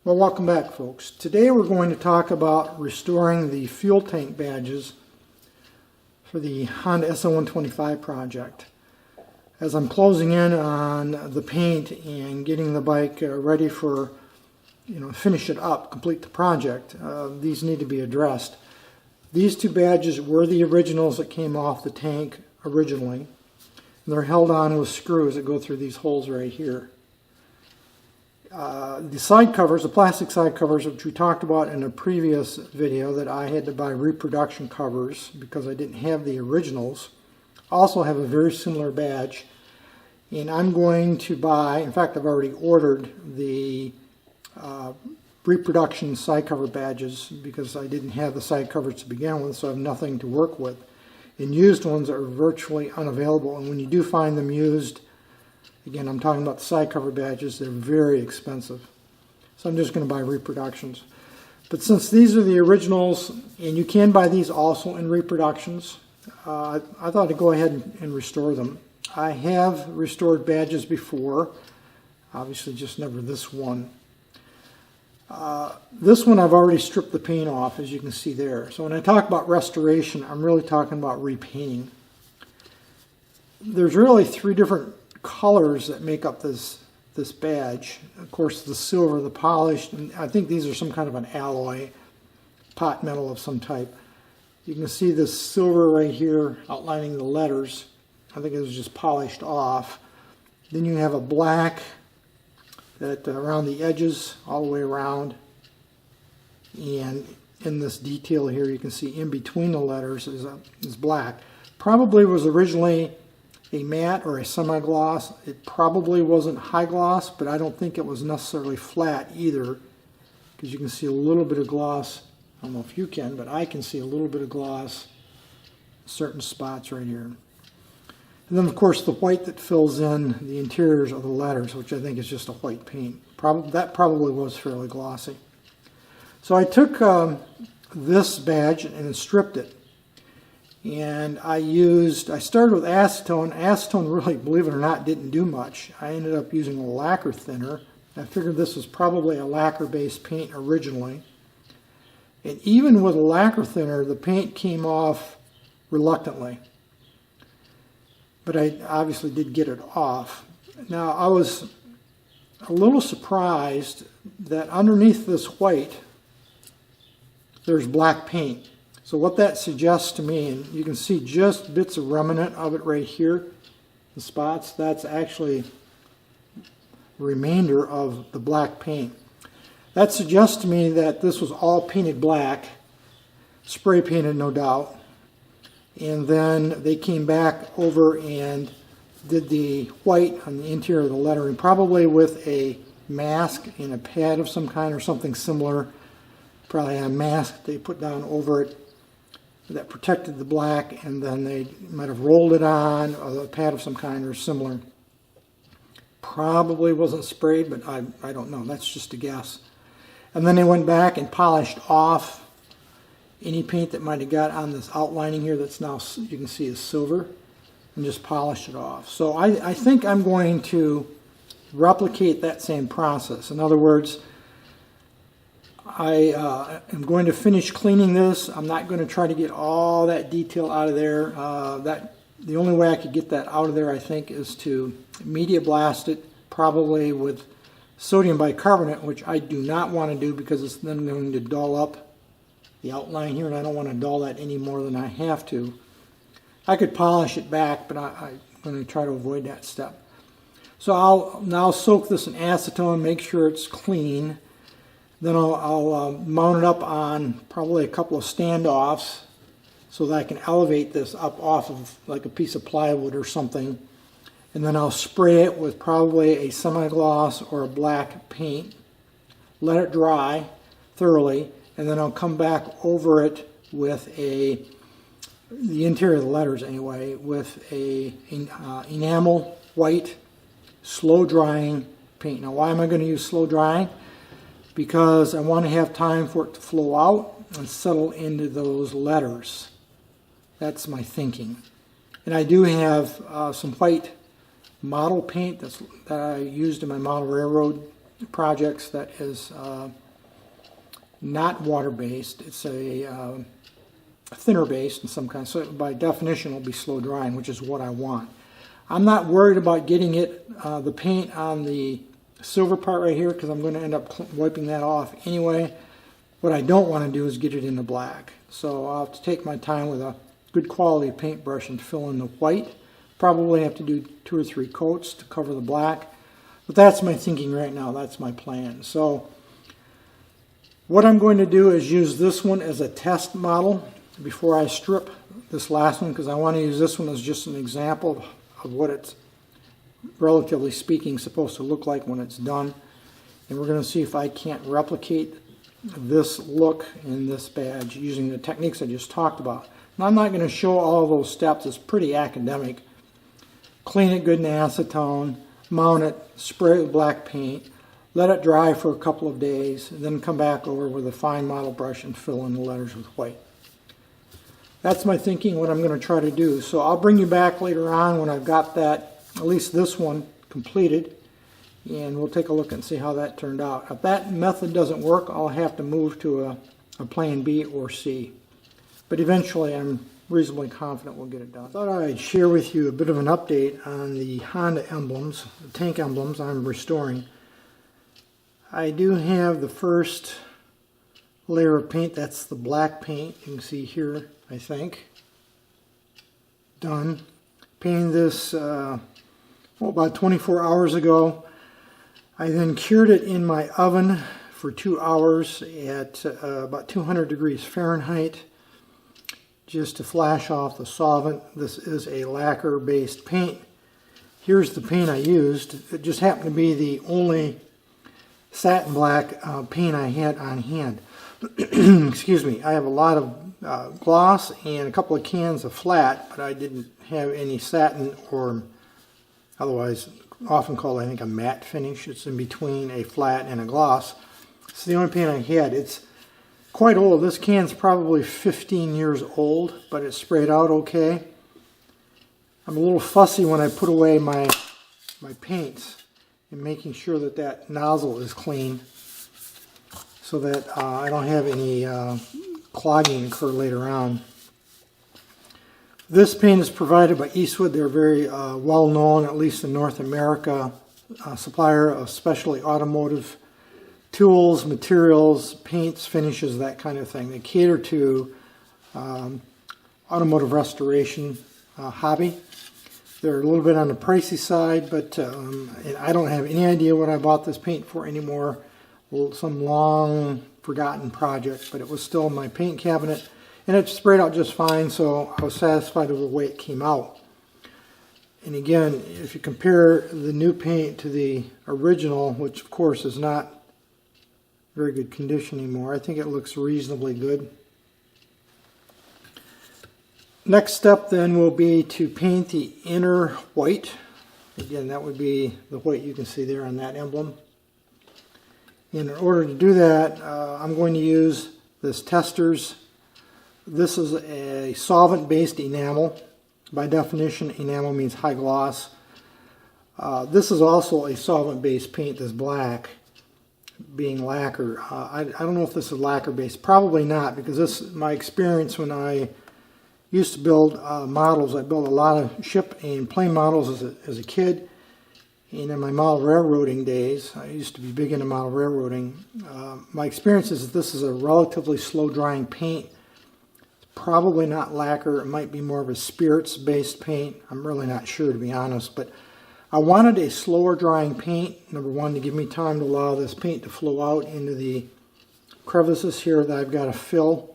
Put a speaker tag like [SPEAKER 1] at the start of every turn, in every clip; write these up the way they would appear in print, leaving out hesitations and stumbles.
[SPEAKER 1] Well, welcome back, folks. Today we're going to talk about restoring the fuel tank badges for the Honda SL125 project. As I'm closing in on the paint and getting the bike ready for, finish it up, complete the project, these need to be addressed. These two badges were the originals that came off the tank originally. They're held on with screws that go through these holes right here. The side covers, the plastic side covers, which we talked about in a previous video, that I had to buy reproduction covers because I didn't have the originals, also have a very similar badge. And I'm going to buy, in fact I've already ordered the reproduction side cover badges because I didn't have the side covers to begin with, so I have nothing to work with. And used ones are virtually unavailable, and when you do find them used, again, I'm talking about the side cover badges, they're very expensive. So I'm just going to buy reproductions. But since these are the originals, and you can buy these also in reproductions, I thought I'd go ahead and restore them. I have restored badges before, obviously just never this one. This one I've already stripped the paint off, as you can see there. So when I talk about restoration, I'm really talking about repainting. There's really three different colors that make up this badge. Of course, the silver, the polished, and I think these are some kind of an alloy, pot metal of some type. You can see this silver right here outlining the letters. I think it was just polished off. Then you have a black that around the edges, all the way around. And in this detail here, you can see in between the letters is black. Probably was originally a matte or a semi-gloss. It probably wasn't high gloss, but I don't think it was necessarily flat either, because you can see a little bit of gloss. I don't know if you can, but I can see a little bit of gloss in certain spots right here. And then of course the white that fills in the interiors of the letters, which I think is just a white paint. That probably was fairly glossy. So I took this badge and stripped it. And I started with acetone. Acetone really, believe it or not, didn't do much. I ended up using a lacquer thinner. I figured this was probably a lacquer-based paint originally. And even with a lacquer thinner, the paint came off reluctantly. But I obviously did get it off. Now, I was a little surprised that underneath this white, there's black paint. So what that suggests to me, and you can see just bits of remnant of it right here, the spots, that's actually the remainder of the black paint. That suggests to me that this was all painted black, spray painted no doubt, and then they came back over and did the white on the interior of the lettering, probably with a mask and a pad of some kind or something similar, probably a mask they put down over it that protected the black, and then they might have rolled it on, or a pad of some kind or similar. Probably wasn't sprayed, but I don't know. That's just a guess. And then they went back and polished off any paint that might have got on this outlining here that's now, you can see, is silver, and just polished it off. So I think I'm going to replicate that same process. In other words, I am going to finish cleaning this. I'm not going to try to get all that detail out of there. The only way I could get that out of there, I think, is to media blast it, probably with sodium bicarbonate, which I do not want to do because it's then going to dull up the outline here, and I don't want to dull that any more than I have to. I could polish it back, but I'm going to try to avoid that step. So I'll now soak this in acetone, make sure it's clean. Then I'll mount it up on probably a couple of standoffs so that I can elevate this up off of like a piece of plywood or something. And then I'll spray it with probably a semi-gloss or a black paint. Let it dry thoroughly, and then I'll come back over it with the interior of the letters anyway, with a enamel white slow drying paint. Now why am I going to use slow drying? Because I want to have time for it to flow out and settle into those letters. That's my thinking. And I do have some white model paint that I used in my model railroad projects that is not water-based. It's a thinner-based in some kind. So by definition, it'll be slow drying, which is what I want. I'm not worried about getting the paint on the silver part right here because I'm going to end up wiping that off anyway. What I don't want to do is get it into black. So I'll have to take my time with a good quality paintbrush and fill in the white. Probably have to do 2 or 3 coats to cover the black. But that's my thinking right now. That's my plan. So what I'm going to do is use this one as a test model before I strip this last one, because I want to use this one as just an example of what it's, relatively speaking, supposed to look like when it's done. And we're going to see if I can't replicate this look in this badge using the techniques I just talked about. Now, I'm not going to show all of those steps. It's pretty academic. Clean it good in acetone, mount it, spray it with black paint, let it dry for a couple of days, and then come back over with a fine model brush and fill in the letters with white. That's my thinking, what I'm going to try to do. So I'll bring you back later on when I've got that, at least this one, completed, and we'll take a look and see how that turned out. If that method doesn't work, I'll have to move to a plan B or C. But eventually, I'm reasonably confident we'll get it done. I thought I'd share with you a bit of an update on the Honda emblems, the tank emblems I'm restoring. I do have the first layer of paint. That's the black paint. You can see here, I think. Done. Painted this about 24 hours ago. I then cured it in my oven for 2 hours at about 200 degrees Fahrenheit just to flash off the solvent. This is a lacquer-based paint. Here's the paint I used. It just happened to be the only satin black paint I had on hand. Excuse me. I have a lot of gloss and a couple of cans of flat, but I didn't have any satin, or otherwise often called, I think, a matte finish. It's in between a flat and a gloss. It's the only paint I had. It's quite old. This can's probably 15 years old, but it sprayed out okay. I'm a little fussy when I put away my paints and making sure that that nozzle is clean so that I don't have any clogging occur later on. This paint is provided by Eastwood. They're very well known, at least in North America, supplier of specialty automotive tools, materials, paints, finishes, that kind of thing. They cater to automotive restoration hobby. They're a little bit on the pricey side, but I don't have any idea what I bought this paint for anymore. Some long forgotten project, but it was still in my paint cabinet, and it sprayed out just fine, so I was satisfied with the way it came out. And again, if you compare the new paint to the original, which of course is not very good condition anymore, I think it looks reasonably good. Next step then will be to paint the inner white. Again, that would be the white you can see there on that emblem. In order to do that, I'm going to use this Testors. This is a solvent-based enamel. By definition, enamel means high gloss. This is also a solvent-based paint, this black, being lacquer. I don't know if this is lacquer-based. Probably not, because this is my experience when I used to build models. I built a lot of ship and plane models as a kid. And in my model railroading days, I used to be big into model railroading. My experience is that this is a relatively slow-drying paint. It's probably not lacquer. It might be more of a spirits-based paint. I'm really not sure, to be honest. But I wanted a slower-drying paint, number one, to give me time to allow this paint to flow out into the crevices here that I've got to fill,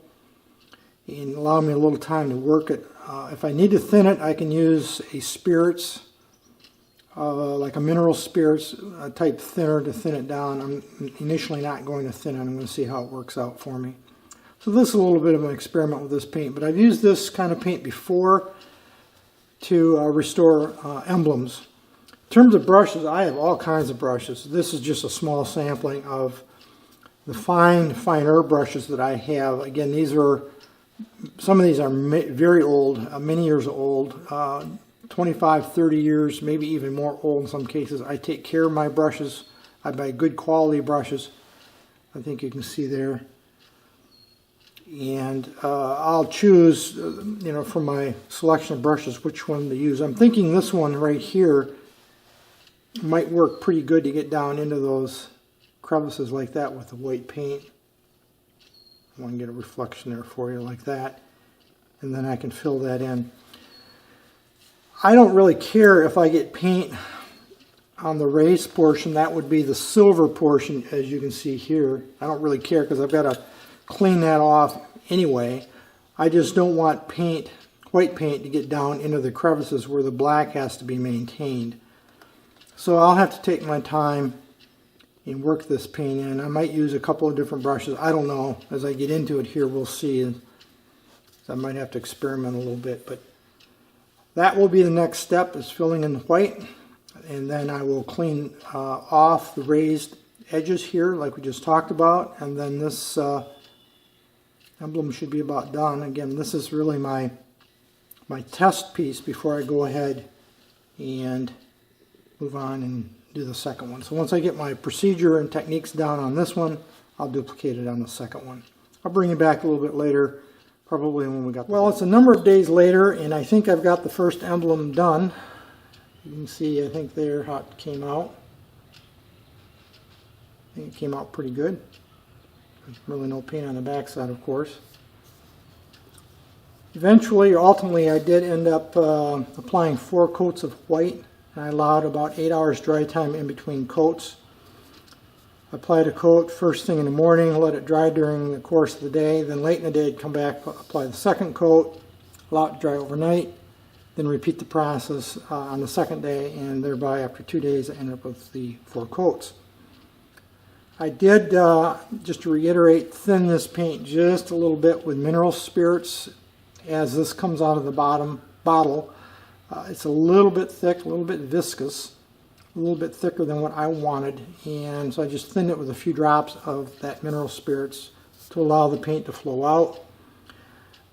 [SPEAKER 1] and allow me a little time to work it. If I need to thin it, I can use a spirits, like a mineral spirits type thinner to thin it down. I'm initially not going to thin it. I'm going to see how it works out for me. So this is a little bit of an experiment with this paint, but I've used this kind of paint before to restore emblems. In terms of brushes, I have all kinds of brushes. This is just a small sampling of the finer brushes that I have. Again, some of these are very old, many years old, 25, 30 years, maybe even more old in some cases. I take care of my brushes I buy good quality brushes. I think you can see there. And I'll choose, you know, from my selection of brushes, which one to use. I'm thinking this one right here might work pretty good to get down into those crevices like that with the white paint. I want to get a reflection there for you like that. And then I can fill that in. I don't really care if I get paint on the raised portion. That would be the silver portion, as you can see here. I don't really care because I've got to clean that off anyway. I just don't want paint, white paint, to get down into the crevices where the black has to be maintained. So I'll have to take my time and work this paint in. I might use a couple of different brushes. I don't know. As I get into it here, we'll see. I might have to experiment a little bit, but that will be the next step, is filling in the white. And then I will clean off the raised edges here like we just talked about. And then this emblem should be about done. Again, this is really my test piece before I go ahead and move on and do the second one. So once I get my procedure and techniques down on this one, I'll duplicate it on the second one. I'll bring you back a little bit later, probably when we got the... Well, it's a number of days later, and I think I've got the first emblem done. You can see, I think there how it came out. I think it came out pretty good. There's really no paint on the backside, of course. Eventually, ultimately, I did end up applying 4 coats of white. I allowed about 8 hours dry time in between coats. I applied a coat first thing in the morning, let it dry during the course of the day. Then late in the day, I'd come back, apply the second coat, allow it to dry overnight. Then repeat the process on the second day, and thereby after 2 days I ended up with the 4 coats. I did, just to reiterate, thin this paint just a little bit with mineral spirits as this comes out of the bottom bottle. It's a little bit thick, a little bit viscous, a little bit thicker than what I wanted, and so I just thinned it with a few drops of that mineral spirits to allow the paint to flow out.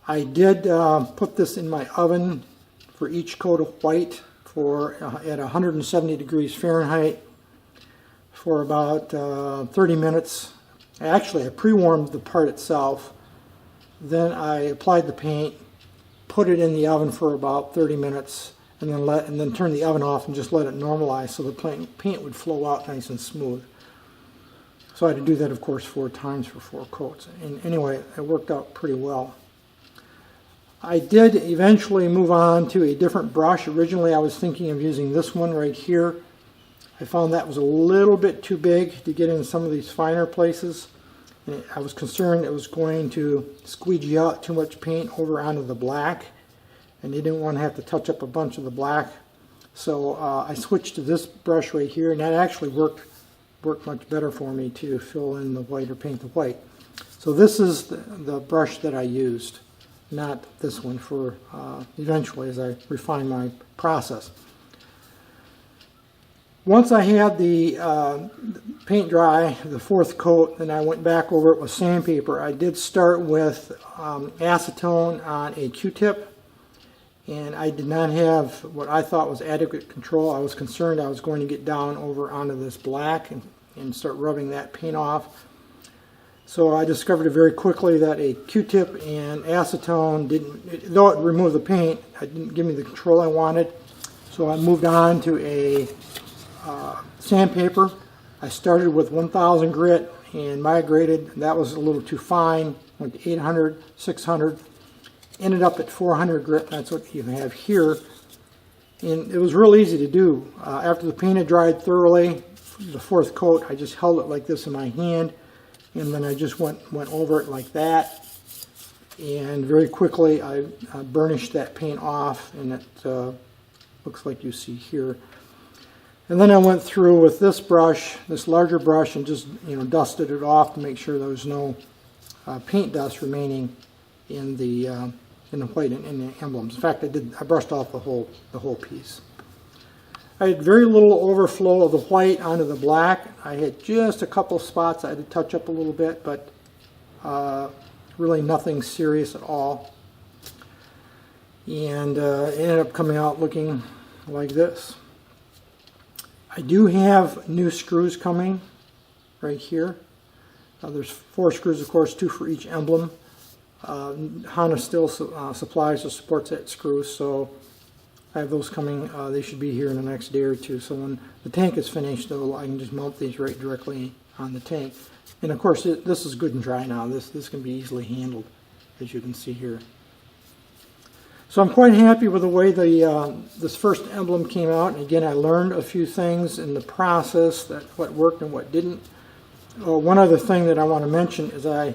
[SPEAKER 1] I did put this in my oven for each coat of white for at 170 degrees Fahrenheit for about 30 minutes. Actually, I pre-warmed the part itself. Then I applied the paint, put it in the oven for about 30 minutes, and then turn the oven off and just let it normalize so the paint would flow out nice and smooth. So I had to do that, of course, 4 times for 4 coats. And anyway, it worked out pretty well. I did eventually move on to a different brush. Originally, I was thinking of using this one right here. I found that was a little bit too big to get in some of these finer places. And I was concerned it was going to squeegee out too much paint over onto the black, and you didn't want to have to touch up a bunch of the black. So I switched to this brush right here, and that actually worked much better for me to fill in the white or paint the white. So this is the brush that I used, not this one, for eventually as I refine my process. Once I had the paint dry, the 4th coat, and I went back over it with sandpaper, I did start with acetone on a Q-tip, and I did not have what I thought was adequate control. I was concerned I was going to get down over onto this black and start rubbing that paint off. So I discovered very quickly that a Q-tip and acetone didn't, though it removed the paint, it didn't give me the control I wanted. So I moved on to a sandpaper. I started with 1000 grit and migrated. That was a little too fine. Went to 800, 600. Ended up at 400 grit. That's what you have here. And it was real easy to do. After the paint had dried thoroughly, the 4th coat, I just held it like this in my hand, and then I just went over it like that. And very quickly I burnished that paint off, and it looks like you see here. And then I went through with this brush, this larger brush, and just dusted it off to make sure there was no paint dust remaining in the white and in the emblems. In fact, I brushed off the whole piece. I had very little overflow of the white onto the black. I had just a couple spots I had to touch up a little bit, but really nothing serious at all. And it ended up coming out looking like this. I do have new screws coming right here. There's 4 screws, of course, 2 for each emblem. Honda still supplies or supports that screw, so I have those coming. They should be here in the next day or two. So when the tank is finished, I can just mount these right directly on the tank. And of course, this is good and dry now. This can be easily handled, as you can see here. So I'm quite happy with the way this first emblem came out. And again, I learned a few things in the process, that what worked and what didn't. One other thing that I want to mention is I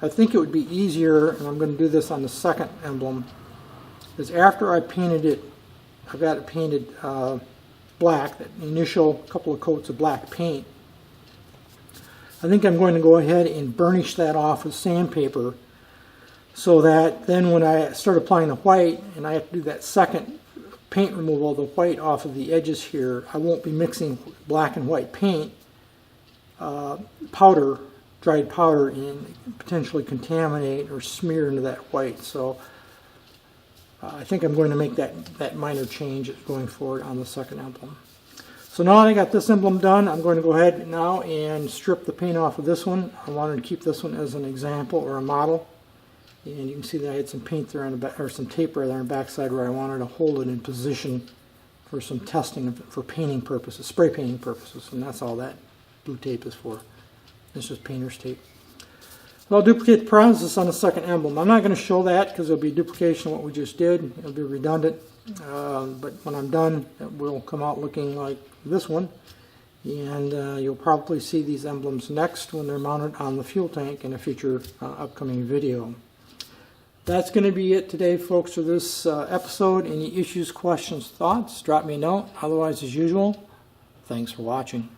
[SPEAKER 1] think it would be easier, and I'm going to do this on the second emblem, is after I painted it, I've got it painted black, that initial couple of coats of black paint. I think I'm going to go ahead and burnish that off with sandpaper, so that then when I start applying the white and I have to do that second paint removal of the white off of the edges here, I won't be mixing black and white paint, powder, dried powder, and potentially contaminate or smear into that white. So I think I'm going to make that minor change going forward on the second emblem. So now that I got this emblem done, I'm going to go ahead now and strip the paint off of this one. I wanted to keep this one as an example or a model. And you can see that I had some paint there on the back, or some tape right there on the back side where I wanted to hold it in position for some testing for painting purposes, spray painting purposes, and that's all that blue tape is for. This is painter's tape. So I'll duplicate the process on the second emblem. I'm not going to show that because it'll be a duplication of what we just did. It'll be redundant, but when I'm done, it will come out looking like this one. And you'll probably see these emblems next when they're mounted on the fuel tank in a future upcoming video. That's going to be it today, folks, for this episode. Any issues, questions, thoughts, drop me a note. Otherwise, as usual, thanks for watching.